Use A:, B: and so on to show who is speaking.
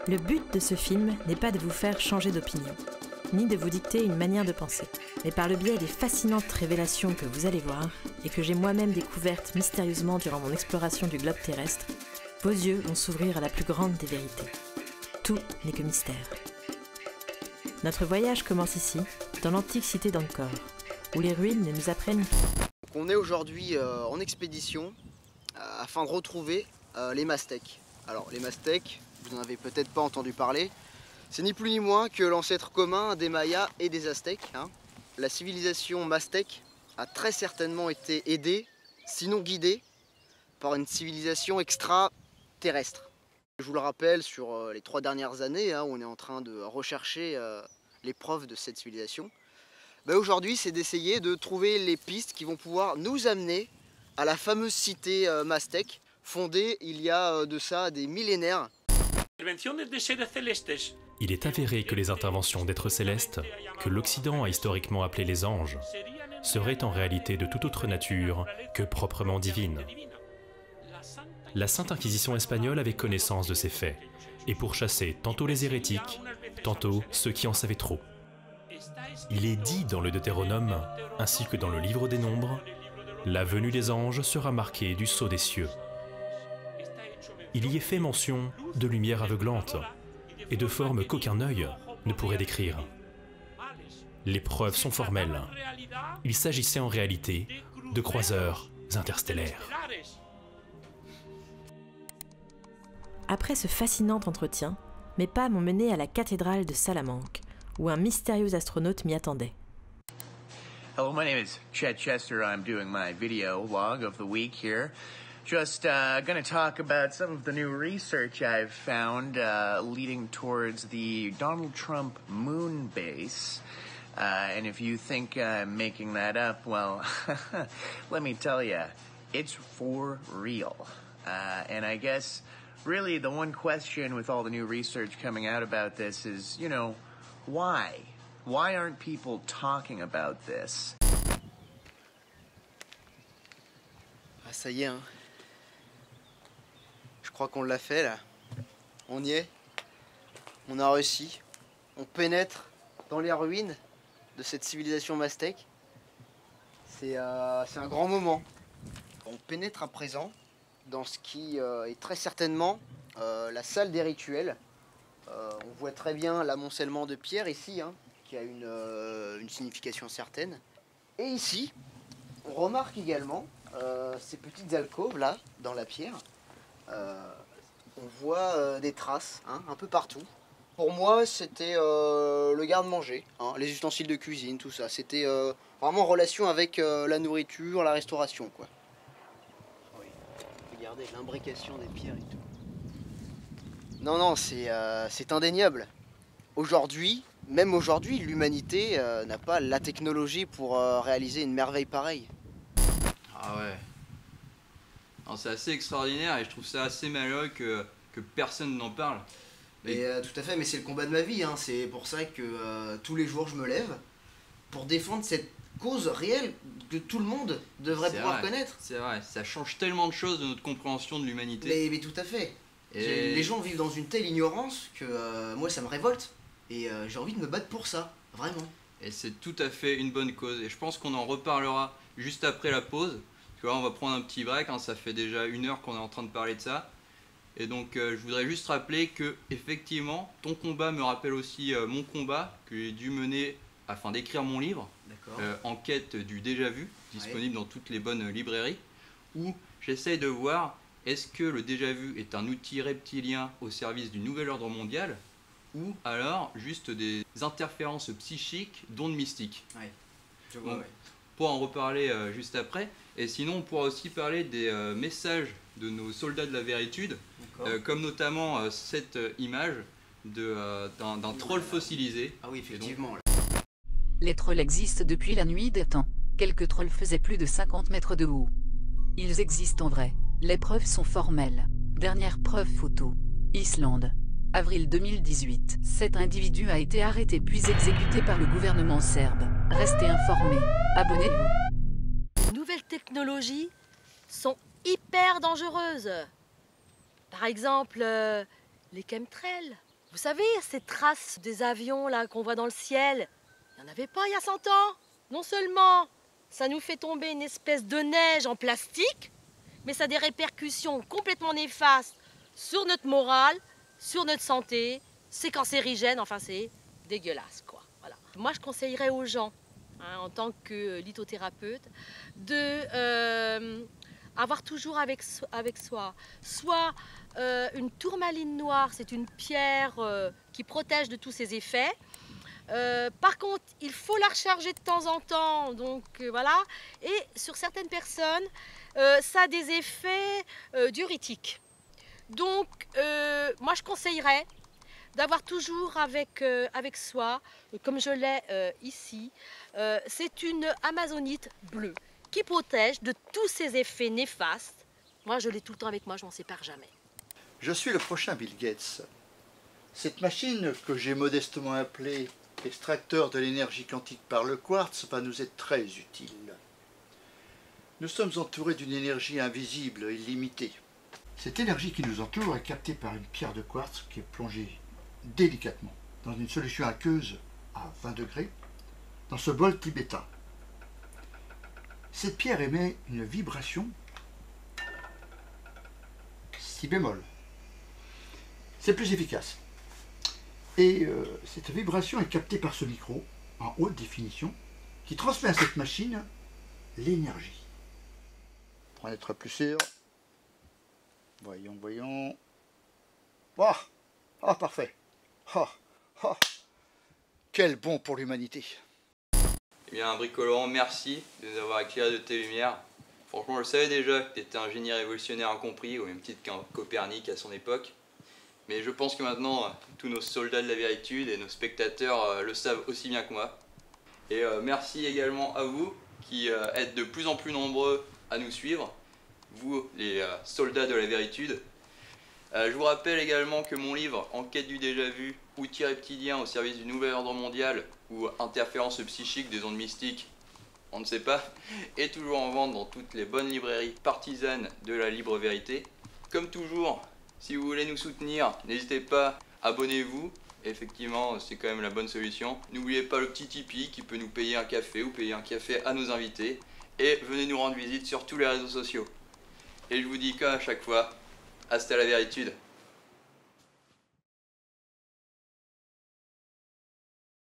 A: Le but de ce film n'est pas de vous faire changer d'opinion, ni de vous dicter une manière de penser, mais par le biais des fascinantes révélations que vous allez voir, et que j'ai moi-même découvertes mystérieusement durant mon exploration du globe terrestre, vos yeux vont s'ouvrir à la plus grande des vérités. Tout n'est que mystère. Notre voyage commence ici, dans l'antique cité d'Angkor, où les ruines ne nous apprennent tout.
B: On est aujourd'hui en expédition afin de retrouver les Maztèques. Alors les Maztèques, vous n'en avez peut-être pas entendu parler, c'est ni plus ni moins que l'ancêtre commun des Mayas et des Aztèques. La civilisation Maztèque a très certainement été aidée, sinon guidée, par une civilisation extraterrestre. Je vous le rappelle, sur les 3 dernières années, où on est en train de rechercher les preuves de cette civilisation, aujourd'hui c'est d'essayer de trouver les pistes qui vont pouvoir nous amener à la fameuse cité Maztèque, fondée il y a de ça des millénaires.
C: Il est avéré que les interventions d'êtres célestes, que l'Occident a historiquement appelés les anges, seraient en réalité de toute autre nature que proprement divines. La Sainte Inquisition espagnole avait connaissance de ces faits, et pourchassait tantôt les hérétiques, tantôt ceux qui en savaient trop. Il est dit dans le Deutéronome, ainsi que dans le livre des Nombres, la venue des anges sera marquée du sceau des cieux. Il y est fait mention de lumière aveuglante et de formes qu'aucun œil ne pourrait décrire. Les preuves sont formelles. Il s'agissait en réalité de croiseurs interstellaires.
A: Après ce fascinant entretien, mes pas m'ont mené à la cathédrale de Salamanque, où un mystérieux astronaute m'y attendait.
D: Hello, my name is Chet Chester. I'm doing my video log of the week here. Just gonna talk about some of the new research I've found leading towards the Donald Trump moon base. And if you think I'm making that up, well, let me tell you, it's for real. And I guess really the one question with all the new research coming out about this is, you know, why? Why aren't people talking about this?
B: Ah ça y est, Je crois qu'on l'a fait là. On y est. On a réussi. On pénètre dans les ruines de cette civilisation Maztèque. C'est un grand moment. On pénètre à présent dans ce qui est très certainement la salle des rituels. On voit très bien l'amoncellement de pierres ici, qui a une signification certaine. Et ici, on remarque également ces petites alcôves là, dans la pierre. On voit des traces un peu partout. Pour moi, c'était le garde-manger, les ustensiles de cuisine, tout ça. C'était vraiment en relation avec la nourriture, la restauration, quoi. Oui. Regardez l'imbrication des pierres et tout. Non, c'est indéniable. Aujourd'hui, même aujourd'hui, l'humanité n'a pas la technologie pour réaliser une merveille pareille.
E: Ah ouais. C'est assez extraordinaire et je trouve ça assez malheureux que personne n'en parle.
B: Tout à fait, mais c'est le combat de ma vie, c'est pour ça que tous les jours je me lève pour défendre cette cause réelle que tout le monde devrait pouvoir connaître.
E: C'est vrai, ça change tellement de choses de notre compréhension de l'humanité.
B: Mais tout à fait. Et... Les gens vivent dans une telle ignorance que moi ça me révolte et j'ai envie de me battre pour ça, vraiment.
E: Et c'est tout à fait une bonne cause et je pense qu'on en reparlera juste après la pause. Tu vois, on va prendre un petit break, ça fait déjà 1 heure qu'on est en train de parler de ça. Et donc je voudrais juste rappeler que effectivement ton combat me rappelle aussi mon combat que j'ai dû mener afin d'écrire mon livre, Enquête du déjà vu, disponible dans toutes les bonnes librairies, où j'essaye de voir est-ce que le déjà vu est un outil reptilien au service du nouvel ordre mondial ou alors juste des interférences psychiques d'ondes mystiques.
B: Ouais. Je vois,
E: donc, pour en reparler juste après. Et sinon, on pourra aussi parler des messages de nos soldats de la véritude, comme notamment cette image d'un troll fossilisé.
B: Ah oui, effectivement.
F: Les trolls existent depuis la nuit des temps. Quelques trolls faisaient plus de 50 mètres de haut. Ils existent en vrai. Les preuves sont formelles. Dernière preuve photo. Islande. Avril 2018. Cet individu a été arrêté puis exécuté par le gouvernement serbe. Restez informés. Abonnez-vous.
G: Les nouvelles technologies sont hyper dangereuses. Par exemple, les chemtrails. Vous savez, ces traces des avions là qu'on voit dans le ciel, il n'y en avait pas il y a 100 ans. Non seulement ça nous fait tomber une espèce de neige en plastique, mais ça a des répercussions complètement néfastes sur notre morale, sur notre santé. C'est cancérigène, enfin c'est dégueulasse quoi. Voilà. Moi je conseillerais aux gens, hein, en tant que lithothérapeute, de avoir toujours avec soi soit une tourmaline noire, c'est une pierre qui protège de tous ses effets. Par contre, il faut la recharger de temps en temps, donc voilà. Et sur certaines personnes, ça a des effets diurétiques. Donc, moi, je conseillerais d'avoir toujours avec soi, comme je l'ai ici, c'est une amazonite bleue qui protège de tous ces effets néfastes. Moi, je l'ai tout le temps avec moi, je m'en sépare jamais.
H: Je suis le prochain Bill Gates. Cette machine que j'ai modestement appelée extracteur de l'énergie quantique par le quartz va nous être très utile. Nous sommes entourés d'une énergie invisible et illimitée. Cette énergie qui nous entoure est captée par une pierre de quartz qui est plongée délicatement dans une solution aqueuse à 20 degrés dans ce bol tibétain. Cette pierre émet une vibration si bémol. C'est plus efficace. Et cette vibration est captée par ce micro en haute définition qui transmet à cette machine l'énergie. Pour en être plus sûr, voyons. Ah, parfait. Quel bon pour l'humanité.
E: Eh bien, Bricolorant, merci de nous avoir éclairé de tes lumières. Franchement, je savais déjà que tu étais un génie révolutionnaire incompris, au même titre qu'un Copernic à son époque. Mais je pense que maintenant, tous nos soldats de la véritude et nos spectateurs le savent aussi bien que moi. Et merci également à vous qui êtes de plus en plus nombreux à nous suivre, vous les soldats de la véritude. Je vous rappelle également que mon livre Enquête du déjà-vu, outils reptiliens au service du nouvel ordre mondial ou interférence psychique des ondes mystiques, on ne sait pas, est toujours en vente dans toutes les bonnes librairies partisanes de la libre vérité. Comme toujours, si vous voulez nous soutenir, n'hésitez pas, abonnez-vous, effectivement c'est quand même la bonne solution. N'oubliez pas le petit Tipeee qui peut nous payer un café ou payer un café à nos invités. Et venez nous rendre visite sur tous les réseaux sociaux. Et je vous dis comme à chaque fois, hasta la véritude.